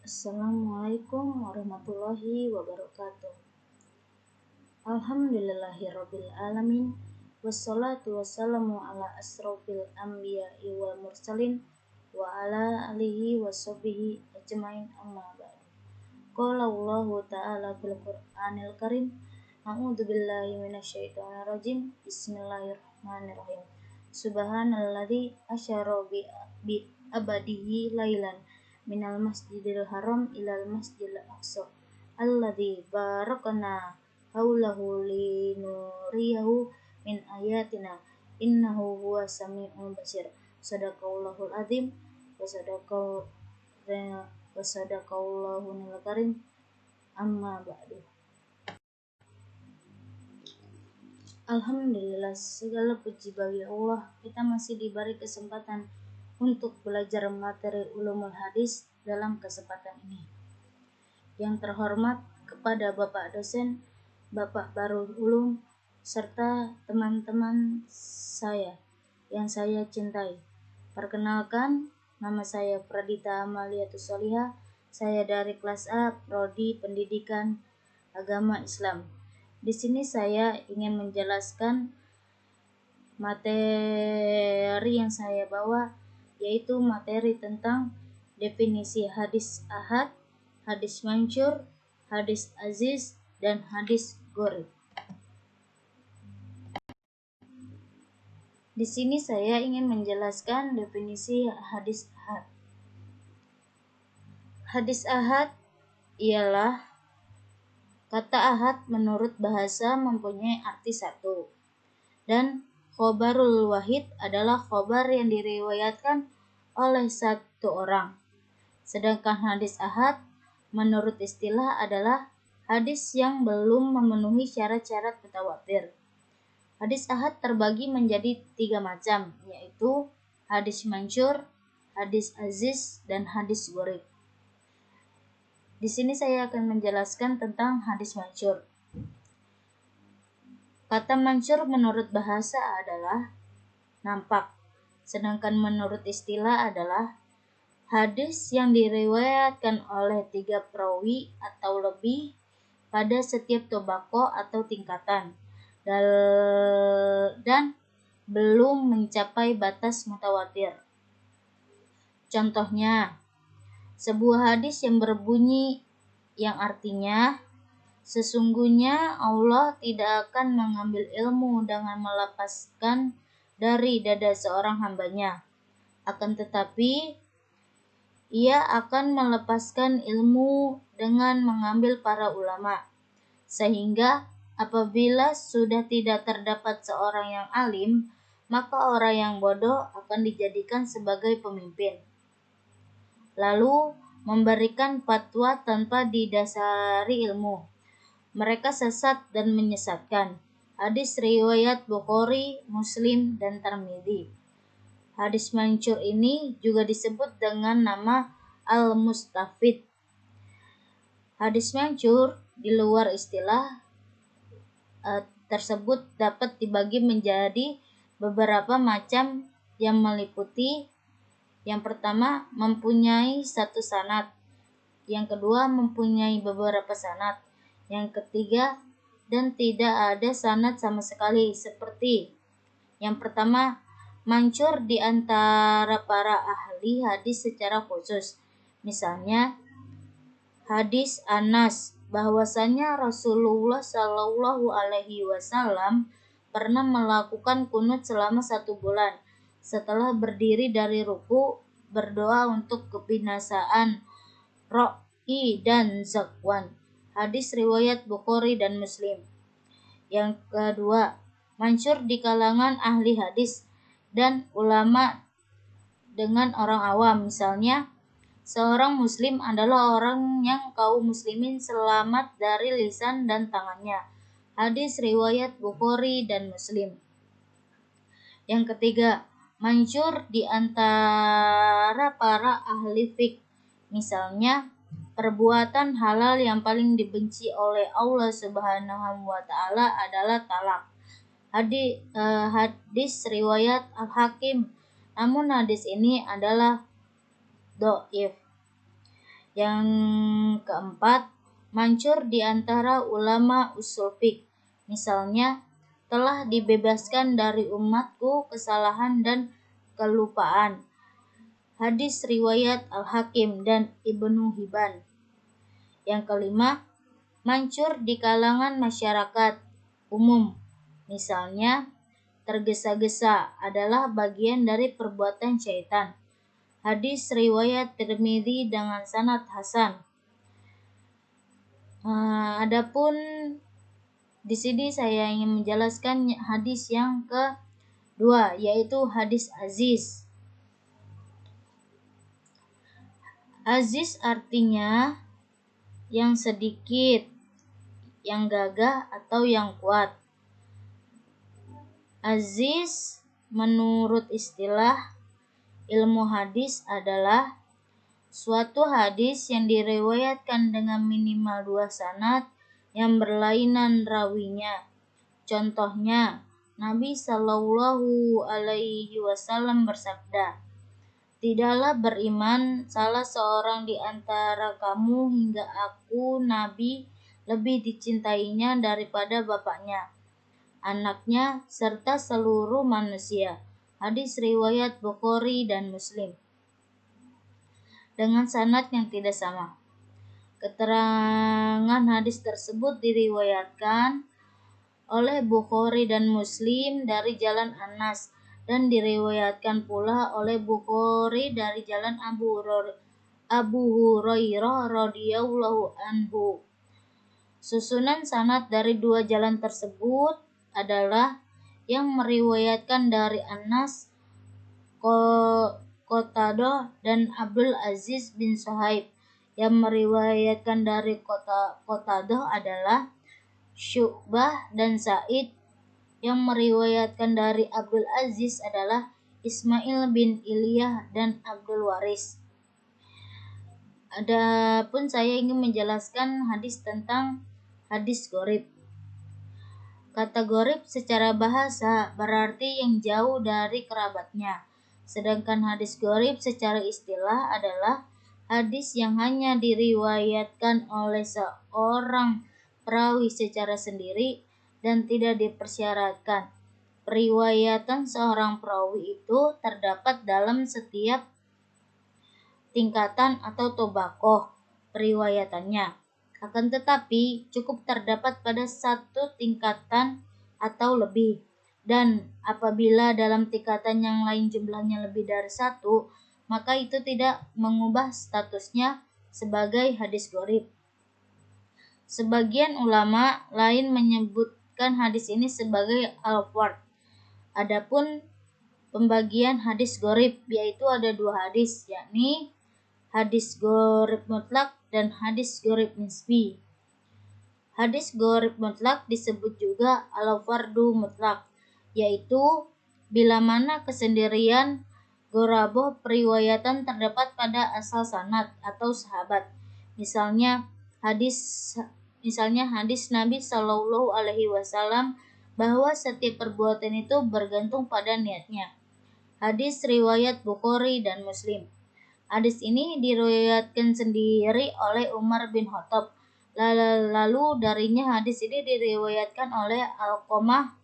Assalamualaikum warahmatullahi wabarakatuh. Alhamdulillahirabbil alamin. Wassalatu wassalamu ala asrofil anbiya'i wal mursalin wa ala alihi washabihi ajmain amma ba'du. Qala Allahu ta'ala fil Qur'anil Karim. A'udzu billahi minasyaitonir rajim. Bismillahirrahmanirrahim. Subhanalladzi asyara bi abadihi lailan minal masjidil haram ilal masjidil aqsa alladzi barakna haulahu linuriyahu min ayatina innahu huwas samiul basir. Shadaqallahul azim wa sadaqallahul karim. Amma ba'du. Alhamdulillah, segala puji bagi Allah, kita masih diberi kesempatan untuk belajar materi ulumul hadis dalam kesempatan ini. Yang terhormat kepada Bapak dosen, Bapak Barul Ulum, serta teman-teman saya yang saya cintai. Perkenalkan, nama saya Pradita Amaliatus Solihah. Saya dari kelas A, Prodi Pendidikan Agama Islam. Di sini saya ingin menjelaskan materi yang saya bawa, yaitu materi tentang definisi hadis ahad, hadis mansyur, hadis aziz, dan hadis gharib. Di sini saya ingin menjelaskan definisi hadis ahad. Hadis ahad ialah kata ahad menurut bahasa mempunyai arti satu, dan khobarul wahid adalah khobar yang diriwayatkan oleh satu orang. Sedangkan hadis ahad menurut istilah adalah hadis yang belum memenuhi syarat-syarat mutawatir. Hadis ahad terbagi menjadi 3 macam, yaitu hadis mansyur, hadis aziz, dan hadis gharib. Di sini saya akan menjelaskan tentang hadis mansyur. Kata mansyur menurut bahasa adalah nampak, sedangkan menurut istilah adalah hadis yang diriwayatkan oleh 3 perawi atau lebih pada setiap tobaqo atau tingkatan, dan belum mencapai batas mutawatir. Contohnya, sebuah hadis yang berbunyi yang artinya, sesungguhnya Allah tidak akan mengambil ilmu dengan melepaskan dari dada seorang hambanya, akan tetapi Ia akan melepaskan ilmu dengan mengambil para ulama, sehingga apabila sudah tidak terdapat seorang yang alim, maka orang yang bodoh akan dijadikan sebagai pemimpin, lalu memberikan fatwa tanpa didasari ilmu. Mereka sesat dan menyesatkan. Hadis riwayat Bukhari, Muslim, dan Tirmidzi. Hadis mansyur ini juga disebut dengan nama al-mustafid. Hadis mansyur di luar istilah tersebut dapat dibagi menjadi beberapa macam yang meliputi: yang pertama, mempunyai satu sanad; yang kedua, mempunyai beberapa sanad; yang ketiga, dan tidak ada sanad sama sekali. Seperti yang pertama, mansyur di antara para ahli hadis secara khusus. Misalnya, hadis Anas bahwasanya Rasulullah Shallallahu Alaihi Wasallam pernah melakukan kunut selama 1 bulan. Setelah berdiri dari ruku, berdoa untuk kebinasaan Ro'i dan Zakwan. Hadis riwayat Bukhari dan Muslim. Yang kedua, mansyur di kalangan ahli hadis dan ulama dengan orang awam. Misalnya, seorang muslim adalah orang yang kaum muslimin selamat dari lisan dan tangannya. Hadis riwayat Bukhari dan Muslim. Yang ketiga, mansyur di antara para ahli fiqh. Misalnya, perbuatan halal yang paling dibenci oleh Allah Subhanahu wa taala adalah talak. Hadis riwayat Al-Hakim, namun hadis ini adalah dhaif. Yang keempat, mancur di antara ulama usul fiqh. Misalnya, telah dibebaskan dari umatku kesalahan dan kelupaan. Hadis riwayat Al-Hakim dan Ibnu Hibban. Yang kelima, mancur di kalangan masyarakat umum. Misalnya, tergesa-gesa adalah bagian dari perbuatan syaitan. Hadis riwayat Tirmidzi dengan sanad hasan. Adapun di sini saya ingin menjelaskan hadis yang kedua, yaitu hadis aziz. Aziz artinya yang sedikit, yang gagah atau yang kuat. Aziz menurut istilah ilmu hadis adalah suatu hadis yang diriwayatkan dengan minimal 2 sanad yang berlainan rawinya. Contohnya, Nabi Shallallahu Alaihi Wasallam bersabda, "Tidaklah beriman salah seorang di antara kamu hingga aku Nabi lebih dicintainya daripada bapaknya, anaknya, serta seluruh manusia." Hadis riwayat Bukhari dan Muslim. Dengan sanad yang tidak sama. Keterangan hadis tersebut diriwayatkan oleh Bukhari dan Muslim dari jalan Anas dan diriwayatkan pula oleh Bukhari dari jalan Abu Hurairah radhiyallahu anhu. Susunan sanad dari dua jalan tersebut adalah yang meriwayatkan dari Anas, Qatadah dan Abdul Aziz bin Suhaib. Yang meriwayatkan dari Qatadah adalah Syu'bah dan Sa'id. Yang meriwayatkan dari Abdul Aziz adalah Ismail bin Iliyah dan Abdul Waris. Adapun saya ingin menjelaskan hadis tentang hadis gharib. Kata gharib secara bahasa berarti yang jauh dari kerabatnya. Sedangkan hadis gharib secara istilah adalah hadis yang hanya diriwayatkan oleh seorang perawi secara sendiri dan tidak dipersyaratkan. Periwayatan seorang perawi itu terdapat dalam setiap tingkatan atau tobakoh periwayatannya. Akan tetapi cukup terdapat pada satu tingkatan atau lebih. Dan apabila dalam tingkatan yang lain jumlahnya lebih dari satu, maka itu tidak mengubah statusnya sebagai hadis gharib. Sebagian ulama lain menyebutkan hadis ini sebagai al-fard. Adapun pembagian hadis gharib yaitu ada dua hadis, yakni hadis gharib mutlak dan hadis gharib nisbi. Hadis gharib mutlak disebut juga al-fardu mutlak, yaitu bila mana kesendirian gharaboh periwayatan terdapat pada asal sanad atau sahabat. Misalnya hadis Nabi Shallallahu Alaihi Wasallam bahwa setiap perbuatan itu bergantung pada niatnya. Hadis riwayat Bukhari dan Muslim. Hadis ini diriwayatkan sendiri oleh Umar bin Khattab. Lalu darinya hadis ini diriwayatkan oleh Alqamah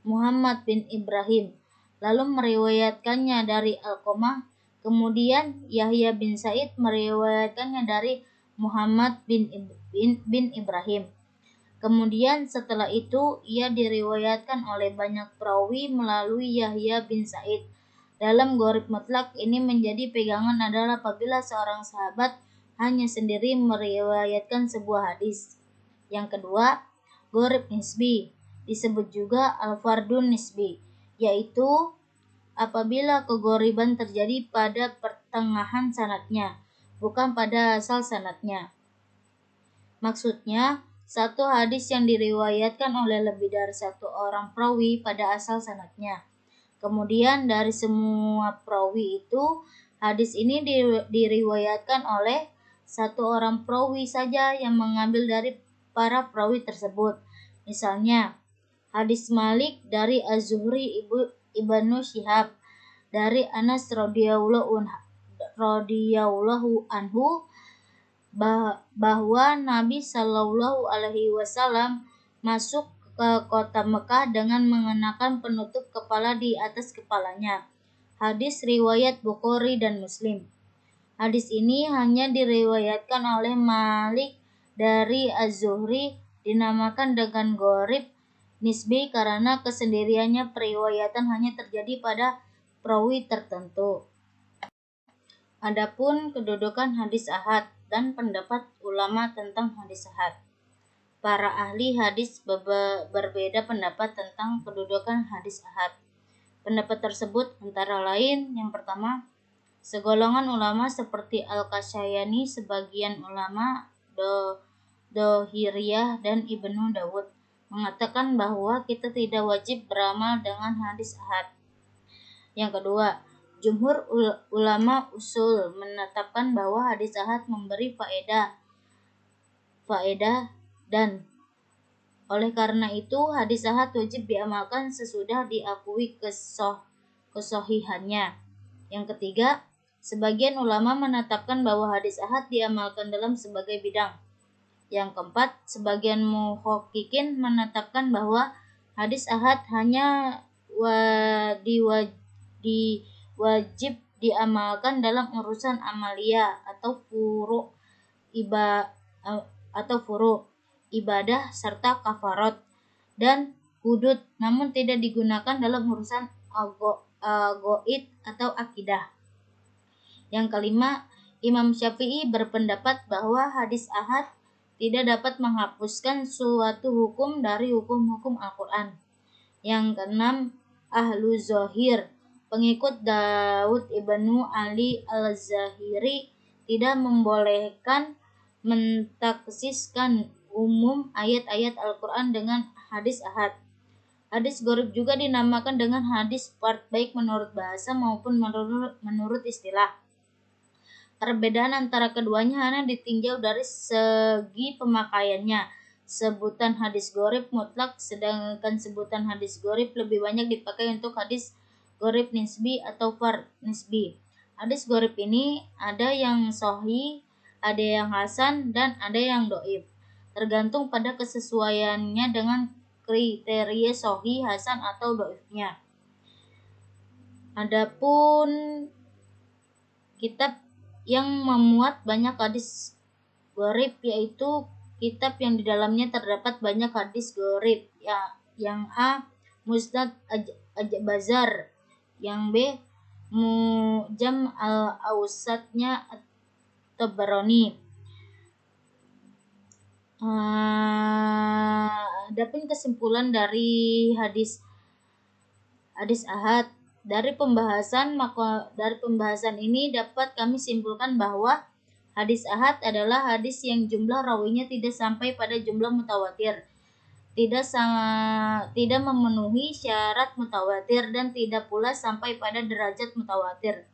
Muhammad bin Ibrahim. Lalu meriwayatkannya dari Alqamah. Kemudian Yahya bin Sa'id meriwayatkannya dari Muhammad bin Ibrahim. Kemudian setelah itu ia diriwayatkan oleh banyak perawi melalui Yahya bin Sa'id. Dalam gharib mutlak ini menjadi pegangan adalah apabila seorang sahabat hanya sendiri meriwayatkan sebuah hadis. Yang kedua, gharib nisbi, disebut juga al-fardun nisbi, yaitu apabila keghariban terjadi pada pertengahan sanadnya, bukan pada asal sanadnya. Maksudnya, satu hadis yang diriwayatkan oleh lebih dari satu orang perawi pada asal sanadnya. Kemudian dari semua perawi itu, hadis ini diriwayatkan oleh satu orang perawi saja yang mengambil dari para perawi tersebut. Misalnya, hadis Malik dari Az-Zuhri Ibnu Syihab dari Anas radhiyallahu anhu bahwa Nabi Shallallahu Alaihi Wasallam masuk ke kota Mekah dengan mengenakan penutup kepala di atas kepalanya. Hadis riwayat Bukhari dan Muslim. Hadis ini hanya diriwayatkan oleh Malik dari Az-Zuhri, dinamakan dengan gharib nisbi karena kesendiriannya periwayatan hanya terjadi pada perawi tertentu. Adapun kedudukan hadis ahad dan pendapat ulama tentang hadis ahad. Para ahli hadis berbeda pendapat tentang kedudukan hadis ahad. Pendapat tersebut antara lain, yang pertama, segolongan ulama seperti Al-Kasyani, sebagian ulama Dohiriyah dan Ibnu Dawud mengatakan bahwa kita tidak wajib beramal dengan hadis ahad. Yang kedua, jumhur ulama usul menetapkan bahwa hadis ahad memberi faedah dan oleh karena itu hadis ahad wajib diamalkan sesudah diakui kesohihannya. Yang ketiga, sebagian ulama menetapkan bahwa hadis ahad diamalkan dalam sebagai bidang. Yang keempat, sebagian muhaqqiqin menetapkan bahwa hadis ahad hanya wajib diamalkan dalam urusan amalia atau furu ibadah serta kafarat dan hudud, namun tidak digunakan dalam urusan goid atau akidah. Yang kelima, Imam Syafi'i berpendapat bahwa hadis ahad tidak dapat menghapuskan suatu hukum dari hukum-hukum Al-Quran. Yang keenam, ahlu zohir, pengikut Daud ibnu Ali al-Zahiri, tidak membolehkan mentaksiskan umum ayat-ayat Al-Quran dengan hadis ahad. Hadis gharib juga dinamakan dengan hadis part, baik menurut bahasa maupun menurut istilah. Perbedaan antara keduanya hanya ditinjau dari segi pemakaiannya. Sebutan hadis gharib mutlak, sedangkan sebutan hadis gharib lebih banyak dipakai untuk hadis gharib nisbi atau fard nisbi. Hadis gharib ini ada yang sahih, ada yang hasan, dan ada yang dhaif, tergantung pada kesesuaiannya dengan kriteria sahih, hasan, atau dhaifnya. Adapun kitab yang memuat banyak hadis gharib yaitu kitab yang di dalamnya terdapat banyak hadis gharib. Yang A, Musnad Bazar, yang B, Mu'jam al-Awsatnya Tabarani. Adapun kesimpulan dari hadis ahad, dari pembahasan ini dapat kami simpulkan bahwa hadis ahad adalah hadis yang jumlah rawinya tidak sampai pada jumlah mutawatir, tidak memenuhi syarat mutawatir, dan tidak pula sampai pada derajat mutawatir.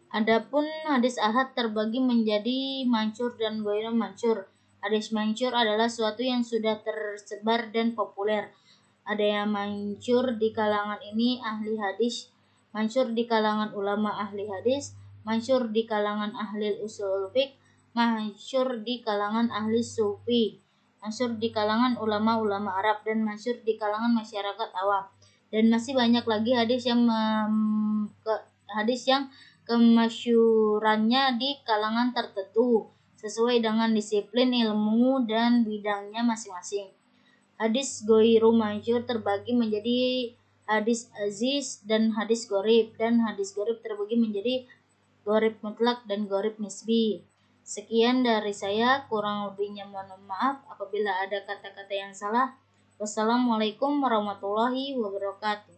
Adapun hadis ahad terbagi menjadi mansyur dan ghairu mansyur. Hadis mansyur adalah suatu yang sudah tersebar dan populer. Ada yang mansyur di kalangan ini ahli hadis, mansyur di kalangan ulama ahli hadis, mansyur di kalangan ahli usul fiqh, mansyur di kalangan ahli sufi, mansyur di kalangan ulama-ulama Arab, dan mansyur di kalangan masyarakat awam. Dan masih banyak lagi hadis yang kemasyurannya di kalangan tertentu sesuai dengan disiplin ilmu dan bidangnya masing-masing. Hadis ghairu mansyur terbagi menjadi hadis aziz dan hadis gharib, dan hadis gharib terbagi menjadi gharib mutlak dan gharib nisbi. Sekian dari saya, kurang lebihnya mohon maaf apabila ada kata-kata yang salah. Wassalamualaikum warahmatullahi wabarakatuh.